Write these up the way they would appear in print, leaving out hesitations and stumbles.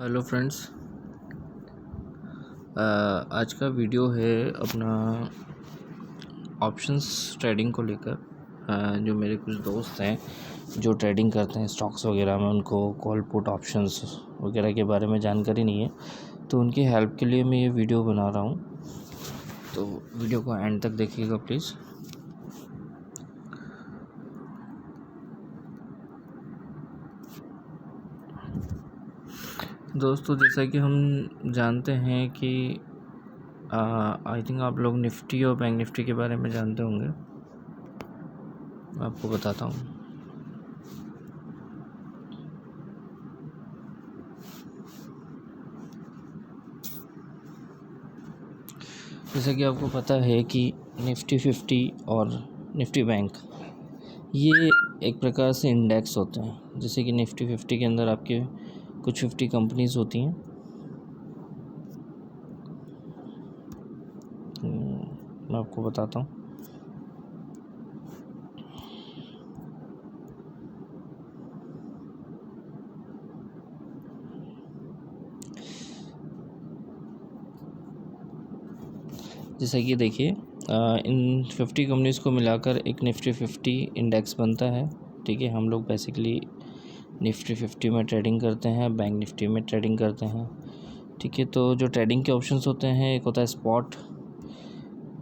Hello friends. आज का video है अपना ऑप्शंस ट्रेडिंग को लेकर। जो मेरे कुछ दोस्त हैं जो ट्रेडिंग करते हैं स्टॉक्स वगैरह में, उनको कॉल पुट ऑप्शंस वगैरह के बारे में जानकारी नहीं है, तो उनकी हेल्प के लिए मैं ये वीडियो बना रहा हूँ। तो वीडियो को एंड तक देखिएगा प्लीज़। दोस्तों, जैसा कि हम जानते हैं कि आई थिंक आप लोग निफ्टी और बैंक निफ्टी के बारे में जानते होंगे। मैं आपको बताता हूँ। जैसा कि आपको पता है कि निफ्टी 50 और निफ्टी बैंक ये एक प्रकार से इंडेक्स होते हैं। जैसे कि निफ्टी 50 के अंदर आपके कुछ 50 कंपनीज होती हैं। मैं आपको बताता हूँ। जैसा कि देखिए, इन 50 कंपनीज को मिलाकर एक निफ्टी 50 इंडेक्स बनता है। ठीक है, हम लोग बेसिकली निफ्टी 50 में ट्रेडिंग करते हैं, बैंक निफ्टी में ट्रेडिंग करते हैं। ठीक है, तो जो ट्रेडिंग के ऑप्शंस होते हैं, एक होता है स्पॉट,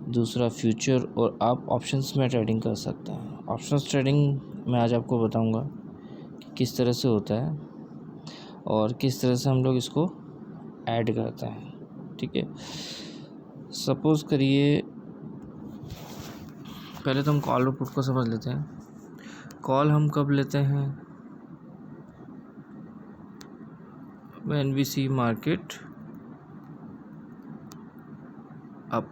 दूसरा फ्यूचर, और आप ऑप्शंस में ट्रेडिंग कर सकते हैं। ऑप्शंस ट्रेडिंग मैं आज आपको बताऊंगा कि किस तरह से होता है और किस तरह से हम लोग इसको ऐड करते हैं। ठीक है, सपोज़ करिए, पहले तो हम कॉल और पुट को समझ लेते हैं। कॉल हम कब लेते हैं? When we see market up.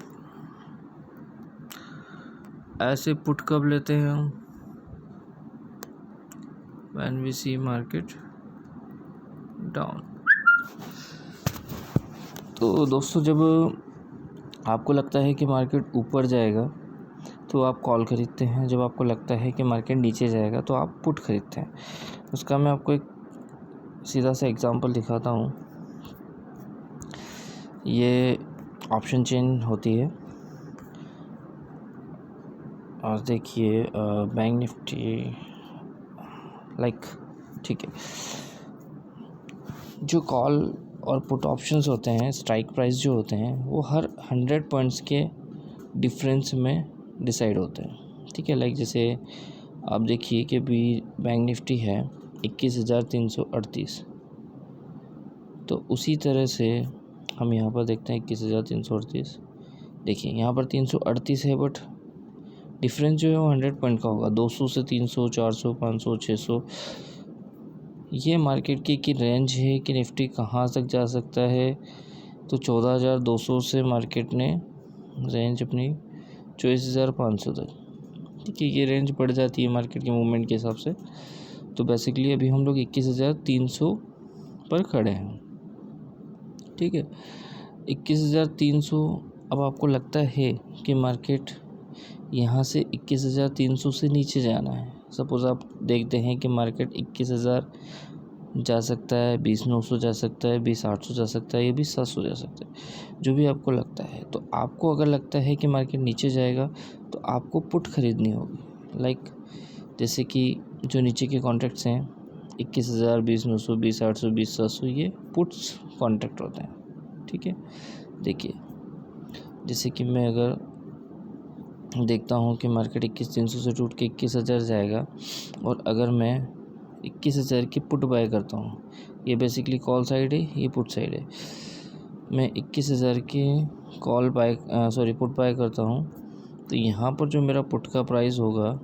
ऐसे पुट कब लेते हैं हम? When we see market down. तो दोस्तों, जब आपको लगता है कि मार्केट ऊपर जाएगा तो आप कॉल खरीदते हैं। जब आपको लगता है कि मार्केट नीचे जाएगा तो आप पुट खरीदते हैं। उसका मैं आपको एक सीधा सा एग्जांपल दिखाता हूँ। ये ऑप्शन चेन होती है और देखिए बैंक निफ्टी ठीक है, जो कॉल और पुट ऑप्शंस होते हैं, स्ट्राइक प्राइस जो होते हैं, वो हर 100 पॉइंट्स के डिफरेंस में डिसाइड होते हैं। ठीक है, जैसे आप देखिए कि अभी बैंक निफ्टी है 21,338, तो उसी तरह से हम यहाँ पर देखते हैं 21,338। देखिए यहाँ पर 338 है, बट डिफरेंस जो है वो 100 पॉइंट का होगा। 200 से 300, 400, 500, 600। ये मार्केट की रेंज है कि निफ्टी कहाँ तक जा सकता है। तो 14,200 से मार्केट ने रेंज अपनी 24,500 तक। ठीक है, ये रेंज बढ़ जाती है मार्केट के मूवमेंट के हिसाब से। तो बेसिकली अभी हम लोग 21,300 पर खड़े हैं। ठीक है, 21,300। अब आपको लगता है कि मार्केट यहाँ से 21,300 से नीचे जाना है। सपोज़ आप देखते हैं कि मार्केट 21,000 जा सकता है, 20,900 जा सकता है, 20,800 जा सकता है, या 20,700 जा सकता है, जो भी आपको लगता है। तो आपको अगर लगता है कि मार्केट नीचे जाएगा तो आपको पुट खरीदनी होगी। जैसे कि जो नीचे के कॉन्ट्रैक्ट्स हैं 21,000, 20,900, 20,800, 20,700, ये पुट्स कॉन्ट्रैक्ट होते हैं। ठीक है, देखिए जैसे कि मैं अगर देखता हूँ कि मार्केट 21,300 से टूट के 21,000 जाएगा, और अगर मैं 21,000 की पुट बाय करता हूँ, ये बेसिकली कॉल साइड है, ये पुट साइड है। मैं 21,000 की पुट बाय करता हूँ, तो यहाँ पर जो मेरा पुट का प्राइस होगा,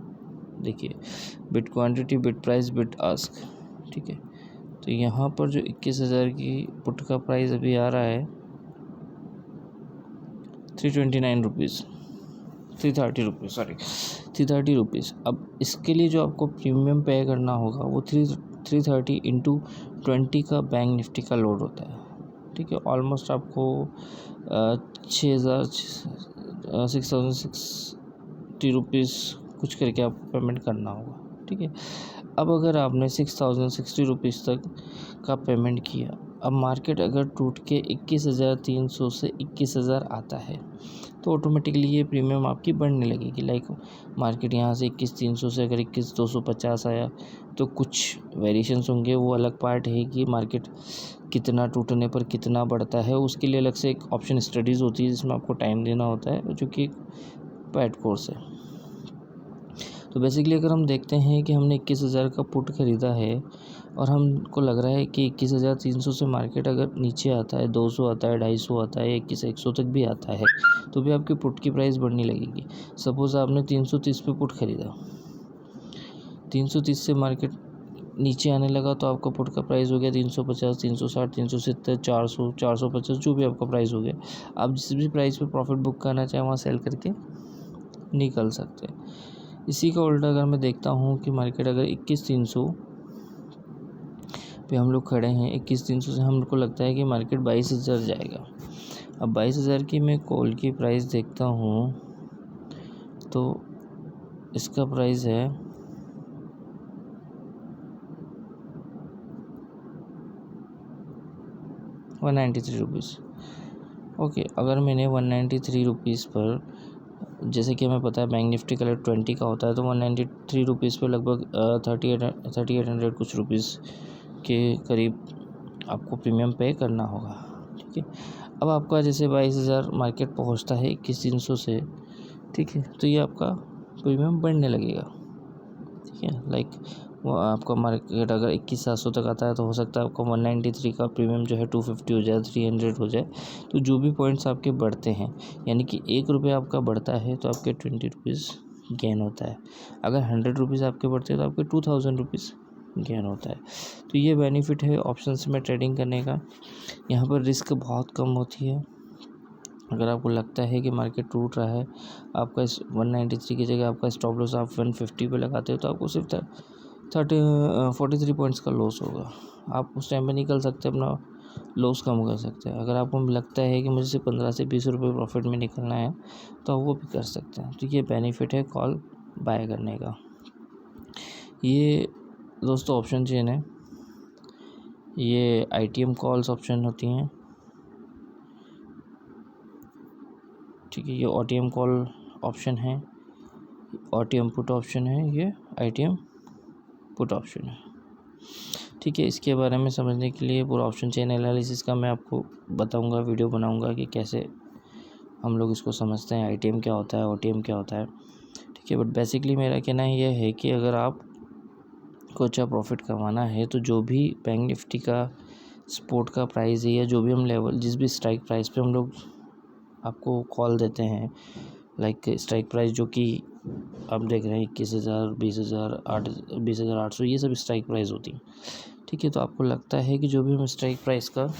देखिए bit quantity, bit price, bit ask. ठीक है, तो यहाँ पर जो 21,000 की पुट का प्राइस अभी आ रहा है 329 रुपीज़, 330 रुपीज़, सॉरी 330 रुपीज़। अब इसके लिए जो आपको प्रीमियम पे करना होगा वो 330 इंटू 20 का बैंक निफ्टी का लोड होता है। ठीक है, ऑलमोस्ट आपको 6,60 रुपीज़ कुछ करके आपको पेमेंट करना होगा। ठीक है, अब अगर आपने 6,060 रुपीज़ तक का पेमेंट किया, अब मार्केट अगर टूट के 21,300 से 21,000 आता है तो ऑटोमेटिकली ये प्रीमियम आपकी बढ़ने लगेगी। लाइक मार्केट यहाँ से 21,300 से अगर 21,250 आया तो कुछ वेरिएशंस होंगे, वो अलग पार्ट है कि मार्केट कितना टूटने पर कितना बढ़ता है, उसके लिए अलग से एक ऑप्शन स्टडीज़ होती है जिसमें आपको टाइम देना होता है, जो कि पैड कोर्स है। तो बेसिकली अगर हम देखते हैं कि हमने 21,000 का पुट ख़रीदा है और हमको लग रहा है कि 21,300 से मार्केट अगर नीचे आता है, 200 आता है, 250 आता है, 21,100 तक भी आता है, तो भी आपकी पुट की प्राइस बढ़ने लगेगी। सपोज़ आपने 330 पे पुट ख़रीदा, 330 से मार्केट नीचे आने लगा तो आपका पुट का प्राइस हो गया 350, 360, 370, 400, 450, जो भी आपका प्राइस हो गया। आप जिस भी प्राइस पे प्रॉफिट बुक करना चाहें वहाँ सेल करके निकल सकते हैं। इसी का उल्टा अगर मैं देखता हूँ कि मार्केट अगर 21,300 पे हम लोग खड़े हैं, 21,300 से हमको लगता है कि मार्केट 22,000 जाएगा। अब 22,000 की मैं कॉल की प्राइस देखता हूँ तो इसका प्राइस है 193 रुपीज़। ओके, अगर मैंने 193 रुपीज़ पर, जैसे कि हमें पता है बैंक निफ्टी कलर 20 का होता है, तो 193 रुपीज़ पर लगभग 3800 कुछ रुपीज़ के करीब आपको प्रीमियम पे करना होगा। ठीक है, अब आपका जैसे 22,000 मार्केट पहुंचता है 21,300 से, ठीक है, तो ये आपका प्रीमियम बढ़ने लगेगा। ठीक है, लाइक वो आपका मार्केट अगर 21,700 तक आता है तो हो सकता है आपका 193 का प्रीमियम जो है 250 हो जाए, 300 हो जाए। तो जो भी पॉइंट्स आपके बढ़ते हैं, यानी कि 1 रुपये आपका बढ़ता है तो आपके 20 रुपीज़ गेन होता है। अगर 100 रुपीज़ आपके बढ़ते हैं तो आपके 2000 रुपीज़ गेन होता है। तो ये बेनिफिट है ऑप्शंस में ट्रेडिंग करने का। यहाँ पर रिस्क बहुत कम होती है। अगर आपको लगता है कि मार्केट टूट रहा है, आपका इस 193 की जगह आपका स्टॉप लॉस आप 150 पे लगाते हो तो आपको सिर्फ 43 पॉइंट्स का लॉस होगा। आप उस टाइम पे निकल सकते हैं, अपना लॉस कम कर सकते हैं। अगर आपको लगता है कि मुझे सिर्फ 15 से 20 रुपये प्रॉफिट में निकलना है तो आप वो भी कर सकते हैं। तो ये बेनिफिट है कॉल बाय करने का। ये दोस्तों ऑप्शन चेन है, ये ITM कॉल्स ऑप्शन होती हैं। ठीक है, ये OTM कॉल ऑप्शन है, OTM पुट ऑप्शन है, ये ITM पुट ऑप्शन है। ठीक है, इसके बारे में समझने के लिए पूरा ऑप्शन चेन एनालिसिस का मैं आपको बताऊंगा, वीडियो बनाऊंगा कि कैसे हम लोग इसको समझते हैं, ITM क्या होता है, OTM क्या होता है। ठीक है, बट बेसिकली मेरा कहना यह है कि अगर आप को अच्छा प्रॉफिट कमाना है तो जो भी बैंक निफ्टी का सपोर्ट का प्राइस है, या जो भी हम लेवल, जिस भी स्ट्राइक प्राइस पे हम लोग आपको कॉल देते हैं, लाइक स्ट्राइक प्राइस जो कि आप देख रहे हैं 21,000, 20,000, 20,800, ये सब स्ट्राइक प्राइस होती है। ठीक है, तो आपको लगता है कि जो भी हम स्ट्राइक प्राइस का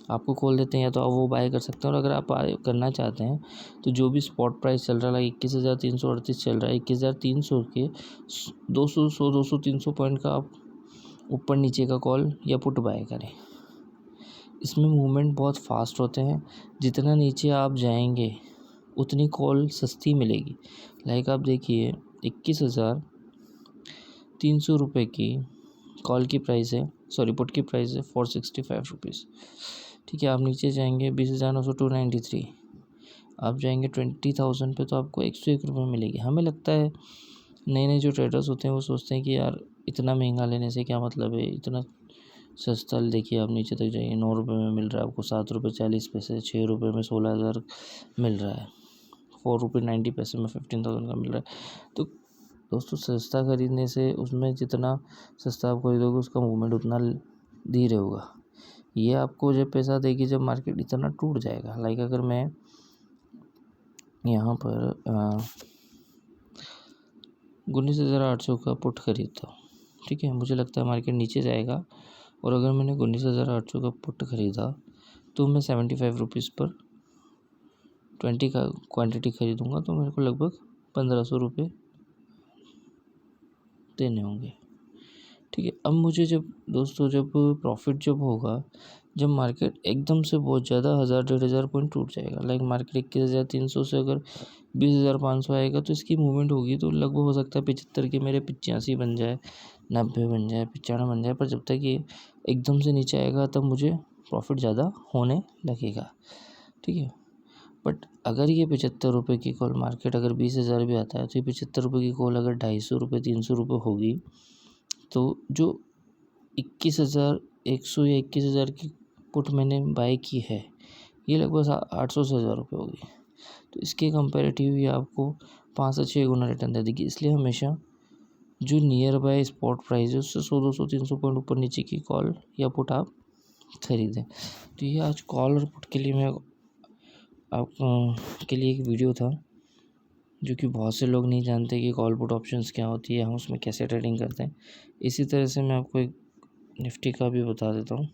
आपको कॉल देते हैं या तो आप वो बाय कर सकते हैं, और अगर आप बाय करना चाहते हैं तो जो भी स्पॉट प्राइस चल रहा है, 21,338 चल रहा है, 21,300 के 200, 300 पॉइंट का आप ऊपर नीचे का कॉल या पुट बाय करें। इसमें मूवमेंट बहुत फास्ट होते हैं, जितना नीचे आप जाएंगे उतनी कॉल सस्ती मिलेगी। लाइक आप देखिए 21,300 रुपये की कॉल की प्राइस है, सॉरी पुट की प्राइस है 465 रुपीज़। ठीक है, आप नीचे जाएंगे 20,900, 293, आप जाएंगे 20,000 पे तो आपको 101 रुपये मिलेगी। हमें लगता है नए जो ट्रेडर्स होते हैं वो सोचते हैं कि यार इतना महंगा लेने से क्या मतलब है, इतना सस्ता। देखिए आप नीचे तक जाइए, 9 रुपये में मिल रहा है आपको, 7 रुपये 40 पैसे, 6 रुपये में 16,000 मिल रहा है, 4 रुपये 90 पैसे में 15,000 का मिल रहा है। तो दोस्तों सस्ता खरीदने से, उसमें जितना सस्ता आप खरीदोगे उसका मूवमेंट उतना धीरे होगा। ये आपको जब पैसा देगी जब मार्केट इतना टूट जाएगा। लाइक अगर मैं यहाँ पर 19,800 का पुट खरीदता हूँ, ठीक है, मुझे लगता है मार्केट नीचे जाएगा, और अगर मैंने 19,800 का पुट खरीदा तो मैं 75 रुपीज़ पर 20 का क्वांटिटी खरीदूँगा तो मेरे को लगभग 1,500 रुपये देने होंगे। ठीक है, अब मुझे जब प्रॉफिट जब होगा, जब मार्केट एकदम से बहुत ज़्यादा 1,000-1,500 पॉइंट टूट जाएगा। लाइक मार्केट 21,300 से अगर 20,500 आएगा तो इसकी मूवमेंट होगी तो लगभग हो सकता है 75 के मेरे 85 बन जाए, 90 बन जाए, 95 बन जाए। पर जब तक ये एकदम से नीचे आएगा तब मुझे प्रॉफिट ज़्यादा होने लगेगा, ठीक है। बट अगर ये 75 रुपये की कॉल मार्केट अगर 20,000 भी आता है तो ये 75 रुपये की कॉल अगर 250 रुपये 300 रुपये होगी तो जो 21,100 या 21,000 की पुट मैंने बाय की है ये लगभग 800 से 1,000 रुपये होगी। तो इसके कंपेरेटिव ये आपको 5 से 6 गुना रिटर्न दे देगी। इसलिए हमेशा जो नियर बाय स्पॉट प्राइस है उससे 100 200 300 पॉइंट ऊपर नीचे की कॉल या पुट आप खरीदें। तो ये आज कॉल और पुट के लिए मैं आप के लिए एक वीडियो था जो कि बहुत से लोग नहीं जानते कि कॉल पुट ऑप्शंस क्या होती है, हम उसमें कैसे ट्रेडिंग करते हैं। इसी तरह से मैं आपको एक निफ्टी का भी बता देता हूँ।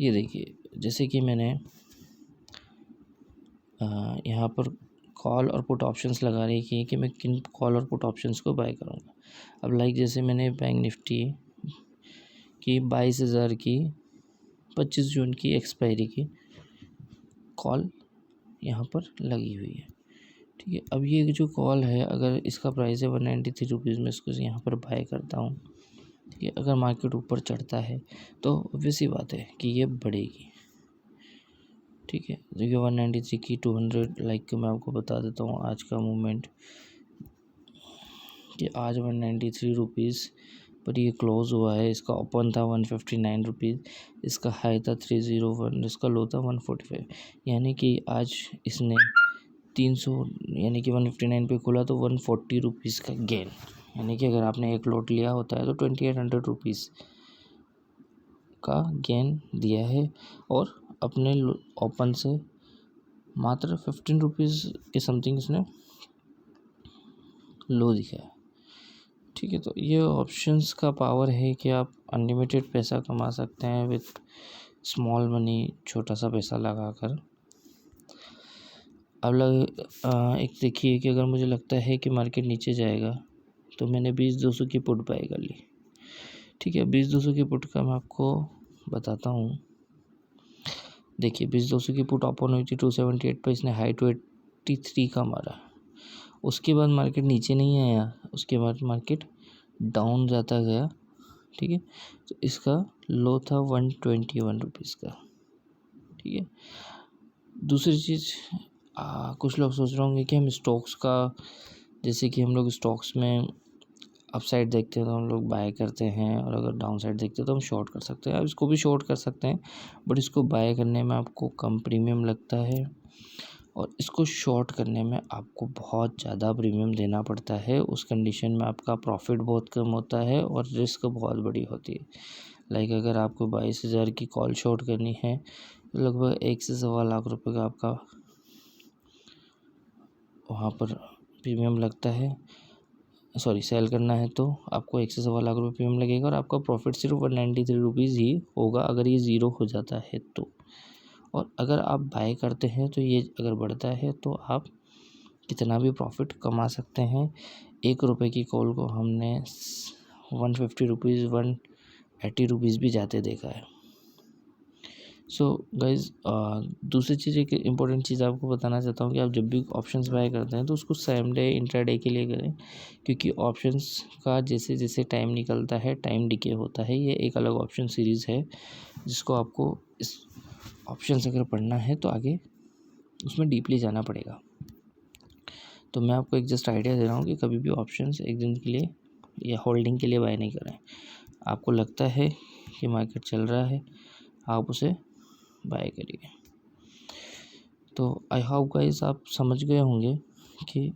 ये देखिए, जैसे कि मैंने यहाँ पर कॉल और पुट ऑप्शंस लगा रही कि मैं किन कॉल और पुट ऑप्शंस को बाय करूँगा। अब लाइक जैसे मैंने बैंक निफ्टी की 22,000 की 25 जून की एक्सपायरी की कॉल यहाँ पर लगी हुई है, ठीक है। अब ये जो कॉल है अगर इसका प्राइस है 193 रुपीज़ में इसको यहाँ पर बाय करता हूँ, ठीक है। अगर मार्केट ऊपर चढ़ता है तो ऑब्वियसली बात है कि ये बढ़ेगी, ठीक है। देखिए 193 की 200 लाइक मैं आपको बता देता हूँ आज का मूवमेंट कि आज 193 रुपीज़ पर ये क्लोज़ हुआ है। इसका ओपन था 159 रुपीज़, इसका हाई था 301, इसका लो था 145। यानी कि आज इसने 300 यानी कि 159 पे खुला तो 140 रुपीज़ का गेन। यानी कि अगर आपने एक लॉट लिया होता है तो 2800 रुपीज़ का गेन दिया है और अपने ओपन से मात्र 15 रुपीज़ के समथिंग इसने लो दिखाया, ठीक है। तो ये ऑप्शंस का पावर है कि आप अनलिमिटेड पैसा कमा सकते हैं विथ स्मॉल मनी, छोटा सा पैसा लगाकर। अब एक देखिए कि अगर मुझे लगता है कि मार्केट नीचे जाएगा तो मैंने 20-200 की पुट बाय कर ली, ठीक है। 20-200 की पुट का मैं आपको बताता हूँ। देखिए 20-200 की पुट ओपन हुई थी 278 पर, इसने हाई 283 का मारा। उसके बाद मार्केट नीचे नहीं आया, उसके बाद मार्केट डाउन जाता गया, ठीक है। तो इसका लो था 121 रुपीज़ का, ठीक है। दूसरी चीज़ कुछ लोग सोच रहे होंगे कि हम स्टॉक्स का, जैसे कि हम लोग स्टॉक्स में अपसाइड देखते हैं तो हम लोग बाय करते हैं और अगर डाउन साइड देखते हैं तो हम शॉर्ट कर सकते हैं। अब इसको भी शॉर्ट कर सकते हैं बट इसको बाय करने में आपको कम प्रीमियम लगता है और इसको शॉर्ट करने में आपको बहुत ज़्यादा प्रीमियम देना पड़ता है। उस कंडीशन में आपका प्रॉफिट बहुत कम होता है और रिस्क बहुत बड़ी होती है। लाइक अगर आपको 22,000 की कॉल शॉर्ट करनी है तो लगभग 1 से 1.25 लाख रुपए का आपका वहाँ पर प्रीमियम लगता है। सेल करना है तो आपको 1 से 1.25 लाख रुपये प्रीमियम लगेगा और आपका प्रॉफिट सिर्फ 193 रुपीज़ ही होगा अगर ये ज़ीरो हो जाता है तो। और अगर आप बाय करते हैं तो ये अगर बढ़ता है तो आप कितना भी प्रॉफिट कमा सकते हैं। 1 रुपये की कॉल को हमने 150 रुपीज़ 180 रुपीज़ भी जाते देखा है। सो गाइज़ दूसरी चीज़, एक इम्पोर्टेंट चीज़ आपको बताना चाहता हूँ कि आप जब भी ऑप्शंस बाय करते हैं तो उसको सेम डे इंट्राडे के लिए करें, क्योंकि ऑप्शंस का जैसे जैसे टाइम निकलता है टाइम डिके होता है। ये एक अलग ऑप्शन सीरीज़ है जिसको आपको इस ऑप्शंस अगर पढ़ना है तो आगे उसमें डीपली जाना पड़ेगा। तो मैं आपको एक जस्ट आइडिया दे रहा हूँ कि कभी भी ऑप्शंस एक दिन के लिए या होल्डिंग के लिए बाय नहीं करें। आपको लगता है कि मार्केट चल रहा है आप उसे बाय करिए। तो आई होप गाइस आप समझ गए होंगे कि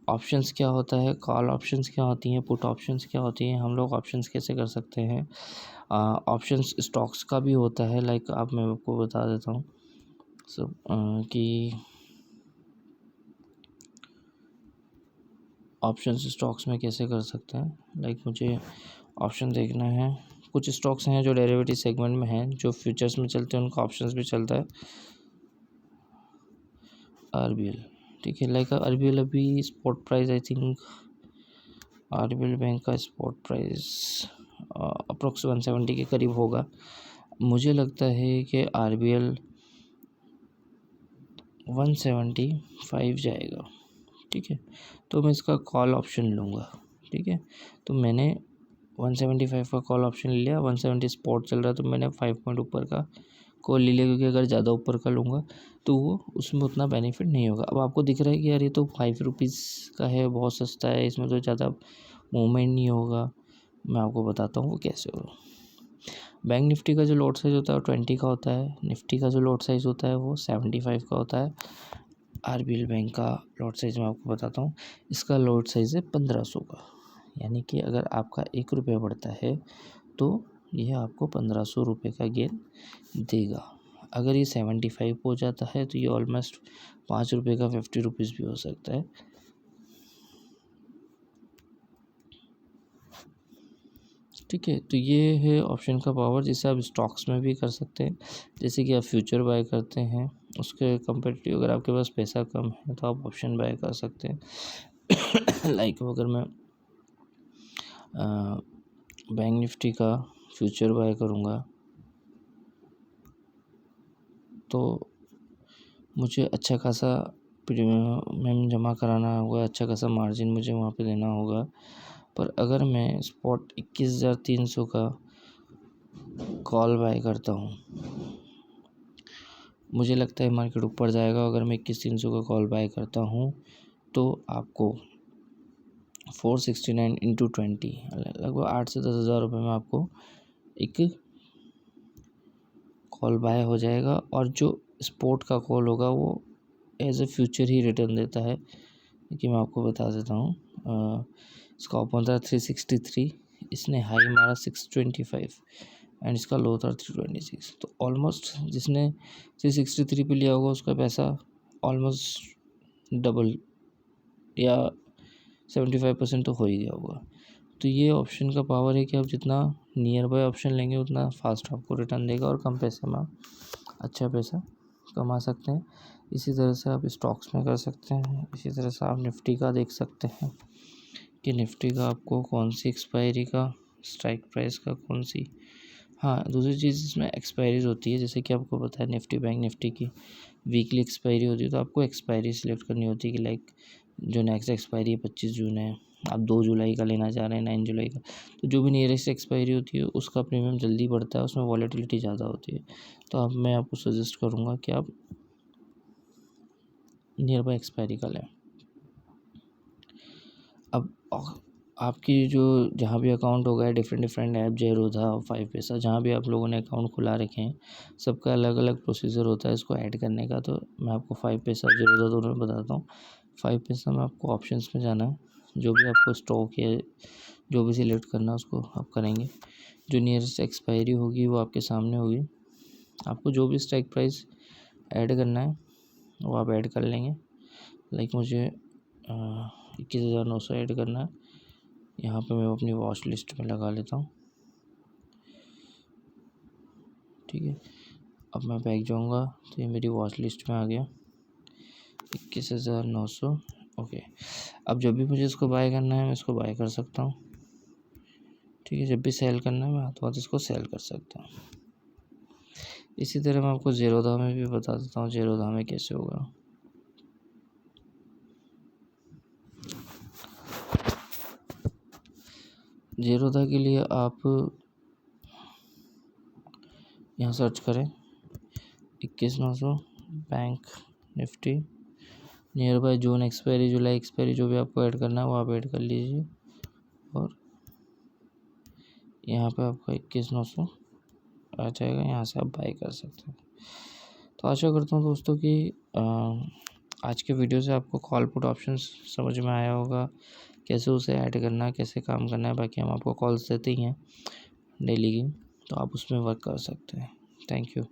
ऑप्शंस क्या होता है, कॉल ऑप्शंस क्या होती हैं, पुट ऑप्शंस क्या होती हैं, हम लोग ऑप्शंस कैसे कर सकते हैं। ऑप्शंस स्टॉक्स का भी होता है, लाइक आप मैं आपको बता देता हूँ कि ऑप्शंस स्टॉक्स में कैसे कर सकते हैं। लाइक मुझे ऑप्शन देखना है, कुछ स्टॉक्स हैं जो डेरिवेटिव सेगमेंट में हैं, जो फ्यूचर्स में चलते हैं उनका ऑप्शंस भी चलता है। RBL, ठीक है। लाइक RBL अभी spot price I think RBL bank का स्पॉट प्राइस अप्रोक्स 170 के करीब होगा। मुझे लगता है कि RBL 175 जाएगा, ठीक है। तो मैं इसका कॉल ऑप्शन लूँगा, ठीक है। तो मैंने 175 का कॉल ऑप्शन ले लिया, 170 स्पॉट चल रहा है तो मैंने 5 पॉइंट ऊपर का कॉल ले लिया, क्योंकि अगर ज़्यादा ऊपर का लूँगा तो वो उसमें उतना बेनिफिट नहीं होगा। अब आपको दिख रहा है कि यार ये तो 5 रुपीज़ का है, बहुत सस्ता है, इसमें तो ज़्यादा मूवमेंट नहीं होगा। मैं आपको बताता हूँ वो कैसे होगा। बैंक निफ्टी का जो लॉट साइज़ होता है वो 20 का होता है, निफ्टी का जो लॉट साइज़ होता है वो 75 का होता है। आरबीएल बैंक का लॉट साइज़ मैं आपको बताता हूँ, इसका लॉट साइज़ है 1500 का, यानी कि अगर आपका 1 रुपया बढ़ता है तो यह आपको 1500 रुपये का गेन देगा। अगर ये 75 हो जाता है तो ये ऑलमोस्ट 5 रुपये का 50 रुपीज़ भी हो सकता है। ठीक है, तो ये है ऑप्शन का पावर, जिसे आप स्टॉक्स में भी कर सकते हैं। जैसे कि आप फ्यूचर बाय करते हैं, उसके कंपेरेटिव अगर आपके पास पैसा कम है तो आप ऑप्शन बाय कर सकते हैं। लाइक अगर मैं बैंक निफ्टी का फ्यूचर बाय करूँगा तो मुझे अच्छा खासा प्रीमियम जमा कराना होगा, अच्छा खासा मार्जिन मुझे वहाँ पे देना होगा। पर अगर मैं स्पॉट 21,300 का कॉल बाय करता हूँ, मुझे लगता है मार्केट ऊपर जाएगा। अगर मैं 21,300 का कॉल बाय करता हूँ तो आपको 469 इंटू 20 लगभग 8 से 10,000 रुपये में आपको एक कॉल बाय हो जाएगा। और जो स्पॉट का कॉल होगा वो एज ए फ्यूचर ही रिटर्न देता है, कि मैं आपको बता देता हूँ। इसका ओपन था 363, इसने हाई मारा 625 एंड इसका लो था 326। तो ऑलमोस्ट जिसने 363 पे लिया होगा उसका पैसा ऑलमोस्ट डबल या 75% तो हो ही गया होगा। तो ये ऑप्शन का पावर है कि आप जितना नियर बाय ऑप्शन लेंगे उतना फास्ट आपको रिटर्न देगा और कम पैसे में आप अच्छा पैसा कमा सकते हैं। इसी तरह से आप स्टॉक्स में कर सकते हैं। इसी तरह से आप निफ्टी का देख सकते हैं कि निफ्टी का आपको कौन सी एक्सपायरी का, स्ट्राइक प्राइस का कौन सी। हाँ, दूसरी चीज़ इसमें एक्सपायरीज होती है, जैसे कि आपको पता है निफ्टी बैंक निफ्टी की वीकली एक्सपायरी होती है, तो आपको एक्सपायरी सिलेक्ट करनी होती है कि लाइक जो नेक्स्ट एक्सपायरी 25 जून है, आप 2 जुलाई का लेना चाह रहे हैं, 9 जुलाई का, तो जो भी नियरेस्ट एक्सपायरी होती है उसका प्रीमियम जल्दी बढ़ता है, उसमें वॉलेटिलिटी ज़्यादा होती है। तो अब मैं आपको सजेस्ट करूँगा कि आप नियर बाय एक्सपायरी का लें। अब आपकी जो जहाँ भी अकाउंट होगा, डिफरेंट ऐप, जेरोधा, 5 पैसा, जहाँ भी आप लोगों ने अकाउंट खुला रखे हैं, सबका अलग अलग प्रोसीजर होता है इसको ऐड करने का। तो मैं आपको 5 पैसा, जेरोधा दोनों में बताता हूँ। 5 पैसा में आपको ऑप्शंस में जाना है, जो भी आपको स्टॉक है जो भी सिलेक्ट करना है उसको आप करेंगे। जो नियरेस्ट एक्सपायरी होगी वो आपके सामने होगी। आपको जो भी स्ट्राइक प्राइस ऐड करना है वो आप ऐड कर लेंगे। लाइक मुझे 21,900 ऐड करना है। यहाँ पे मैं अपनी वॉच लिस्ट में लगा लेता हूँ। ठीक है, अब मैं बैक जाऊँगा तो ये मेरी वॉच लिस्ट में आ गया 21,900। ओके, अब जब भी मुझे इसको बाय करना है मैं इसको बाय कर सकता हूँ। ठीक है, जब भी सेल करना है मैं हाथों हाथ इसको सेल कर सकता हूँ। इसी तरह मैं आपको जेरोधा में भी बता देता हूँ, जेरोधा में कैसे होगा। जेरोधा के लिए आप यहाँ सर्च करें 21,900 bank Nifty, near by June expiry, July expiry, जो भी आपको ऐड करना है वो आप ऐड कर लीजिए और यहाँ पे आपका 21,900 आ जाएगा। यहाँ से आप बाय कर सकते हैं। तो आशा करता हूँ दोस्तों कि आज के वीडियो से आपको कॉल पुट ऑप्शन समझ में आया होगा, कैसे उसे ऐड करना है, कैसे काम करना है। बाकी हम आपको कॉल्स देते ही हैं डेली की, तो आप उसमें वर्क कर सकते हैं। Thank you.